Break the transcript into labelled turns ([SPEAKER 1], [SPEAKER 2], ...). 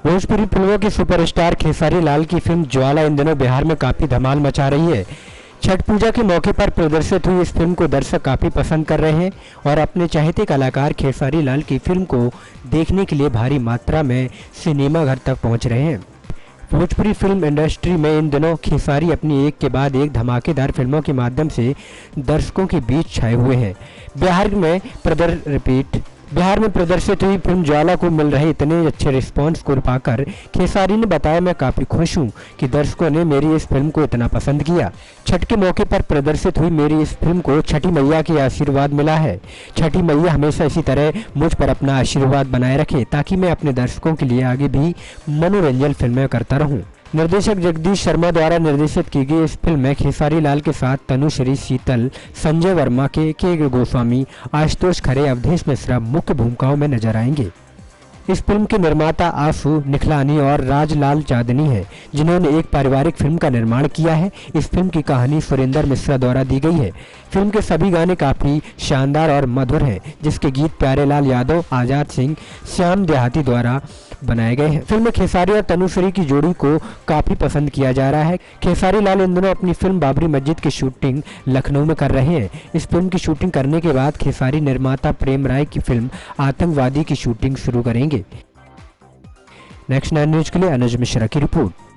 [SPEAKER 1] भोजपुरी फिल्मों के सुपरस्टार खेसारी लाल की फिल्म ज्वाला इन दिनों बिहार में काफी धमाल मचा रही है। छठ पूजा के मौके पर प्रदर्शित हुई इस फिल्म को दर्शक काफी पसंद कर रहे हैं और अपने चाहते कलाकार खेसारी लाल की फिल्म को देखने के लिए भारी मात्रा में सिनेमा घर तक पहुंच रहे हैं। भोजपुरी फिल्म इंडस्ट्री में इन दिनों खेसारी अपनी एक के बाद एक धमाकेदार फिल्मों के माध्यम से दर्शकों के बीच छाए हुए हैं। बिहार में प्रदर्शित हुई फिल्म ज्वाला को मिल रहे इतने अच्छे रिस्पांस को पाकर खेसारी ने बताया, मैं काफ़ी खुश हूं कि दर्शकों ने मेरी इस फिल्म को इतना पसंद किया। छठ के मौके पर प्रदर्शित हुई मेरी इस फिल्म को छठी मैया के आशीर्वाद मिला है। छठी मैया हमेशा इसी तरह मुझ पर अपना आशीर्वाद बनाए रखे ताकि मैं अपने दर्शकों के लिए आगे भी मनोरंजन फिल्में करता रहूँ। निर्देशक जगदीश शर्मा द्वारा निर्देशित की गई इस फिल्म में खेसारी लाल के साथ तनुश्री, शीतल, संजय वर्मा, के गोस्वामी, आशुतोष खरे, अवधेश मिश्रा मुख्य भूमिकाओं में नजर आएंगे। इस फिल्म के निर्माता आशु निखलानी और राजलाल चांदनी है, जिन्होंने एक पारिवारिक फिल्म का निर्माण किया है। इस फिल्म की कहानी सुरेंद्र मिश्रा द्वारा दी गई है। फिल्म के सभी गाने काफ़ी शानदार और मधुर हैं, जिसके गीत प्यारेलाल यादव, आजाद सिंह, श्याम देहाती द्वारा बनाए गए हैं। फिल्म में खेसारी और तनुश्री की जोड़ी को काफ़ी पसंद किया जा रहा है। खेसारी लाल इन दिनों अपनी फिल्म बाबरी मस्जिद की शूटिंग लखनऊ में कर रहे हैं। इस फिल्म की शूटिंग करने के बाद खेसारी निर्माता प्रेम राय की फिल्म आतंकवादी की शूटिंग शुरू करेंगे। नेक्स्ट 9 न्यूज के लिए अनुज मिश्रा की रिपोर्ट।